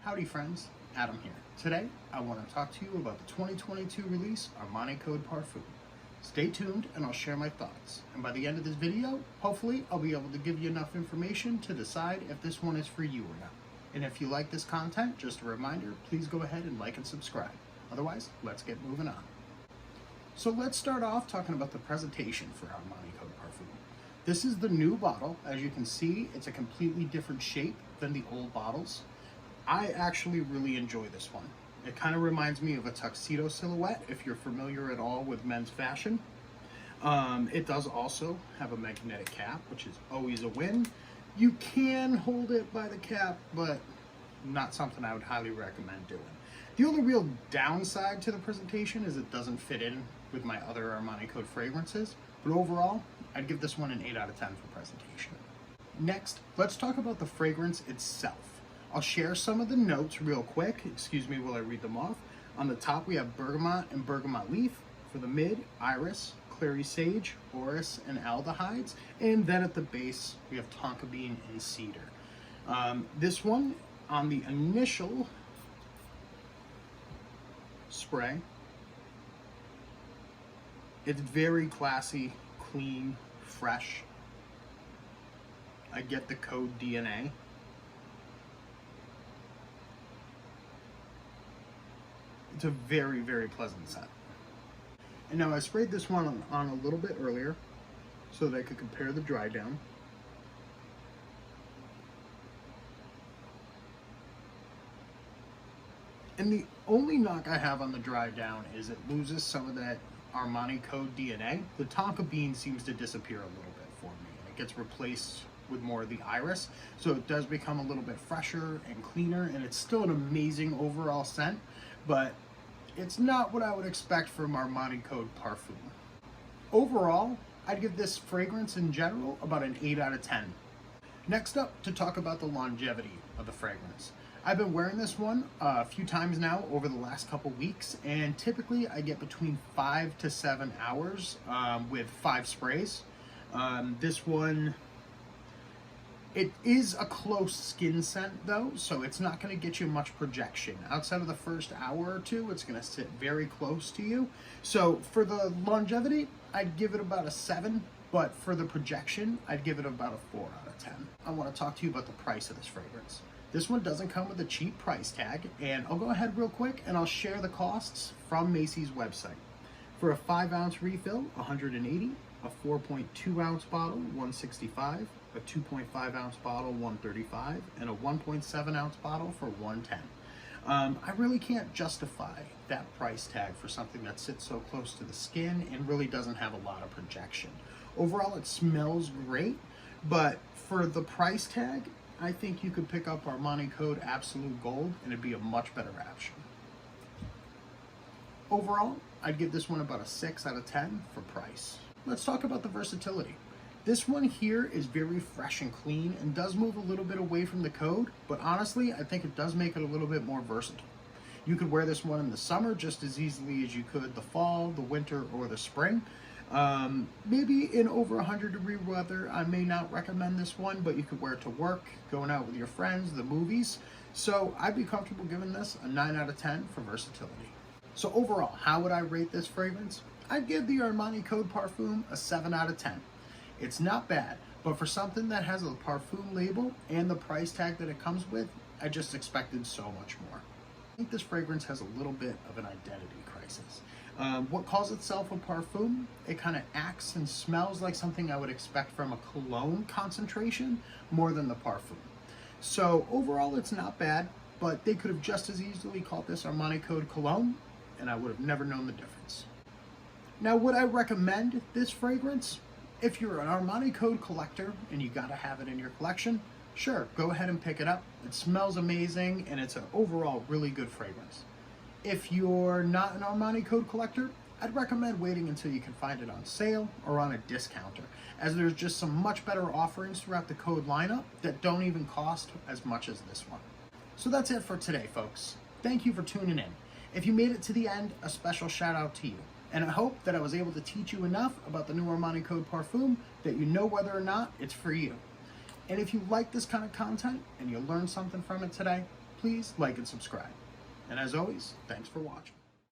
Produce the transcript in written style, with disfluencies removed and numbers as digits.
Howdy friends, Adam here. Today, I want to talk to you about the 2022 release Armani Code Parfum. Stay tuned and I'll share my thoughts. And by the end of this video, hopefully I'll be able to give you enough information to decide if this one is for you or not. And if you like this content, just a reminder, please go ahead and like and subscribe. Otherwise, let's get moving on. So let's start off talking about the presentation for Armani Code Parfum. This is the new bottle. As you can see, it's a completely different shape than the old bottles. I actually really enjoy this one. It kind of reminds me of a tuxedo silhouette if you're familiar at all with men's fashion. It does also have a magnetic cap, which is always a win. You can hold it by the cap, but not something I would highly recommend doing. The only real downside to the presentation is it doesn't fit in with my other Armani Code fragrances, but overall, I'd give this one an 8 out of 10 for presentation. Next, let's talk about the fragrance itself. I'll share some of the notes real quick, excuse me while I read them off. On the top we have bergamot and bergamot leaf. For the mid, iris, clary sage, orris, and aldehydes. And then at the base we have tonka bean and cedar. This one, on the initial spray, it's very classy, clean, fresh. I get the code DNA. It's a very, very pleasant scent. And now I sprayed this one on a little bit earlier so that I could compare the dry down. And the only knock I have on the dry down is it loses some of that Armani Code DNA. The tonka bean seems to disappear a little bit for me. It gets replaced with more of the iris, so it does become a little bit fresher and cleaner, and it's still an amazing overall scent, but it's not what I would expect from Armani Code Parfum. Overall, I'd give this fragrance in general about an 8 out of 10. Next up, to talk about the longevity of the fragrance. I've been wearing this one a few times now over the last couple weeks, and typically I get between 5 to 7 hours with 5 sprays. This one, it is a close skin scent though, so it's not going to get you much projection. Outside of the first hour or two, it's going to sit very close to you. So for the longevity, I'd give it about a 7, but for the projection, I'd give it about a 4 out of 10. I want to talk to you about the price of this fragrance. This one doesn't come with a cheap price tag, and I'll go ahead real quick and I'll share the costs from Macy's website. For a 5-ounce refill, $180, a 4.2 ounce bottle, $165, a 2.5 ounce bottle, $135, and a 1.7 ounce bottle for $110. I really can't justify that price tag for something that sits so close to the skin and really doesn't have a lot of projection. Overall, it smells great, but for the price tag, I think you could pick up Armani Code Absolute Gold and it'd be a much better option. Overall, I'd give this one about a 6 out of 10 for price. Let's talk about the versatility. This one here is very fresh and clean and does move a little bit away from the code, but honestly, I think it does make it a little bit more versatile. You could wear this one in the summer just as easily as you could the fall, the winter, or the spring. Maybe in over 100-degree weather, I may not recommend this one, but you could wear it to work, going out with your friends, the movies. So I'd be comfortable giving this a 9 out of 10 for versatility. So overall, how would I rate this fragrance? I'd give the Armani Code Parfum a 7 out of 10. It's not bad, but for something that has a parfum label and the price tag that it comes with, I just expected so much more. I think this fragrance has a little bit of an identity crisis. What calls itself a parfum, it kind of acts and smells like something I would expect from a cologne concentration more than the parfum. So overall, it's not bad, but they could have just as easily called this Armani Code Cologne, and I would have never known the difference. Now, would I recommend this fragrance? If you're an Armani Code collector and you gotta have it in your collection, sure, go ahead and pick it up. It smells amazing and it's an overall really good fragrance. If you're not an Armani Code collector, I'd recommend waiting until you can find it on sale or on a discounter, as there's just some much better offerings throughout the Code lineup that don't even cost as much as this one. So that's it for today, folks. Thank you for tuning in. If you made it to the end, a special shout out to you. And I hope that I was able to teach you enough about the new Armani Code Parfum that you know whether or not it's for you. And if you like this kind of content and you learned something from it today, please like and subscribe. And as always, thanks for watching.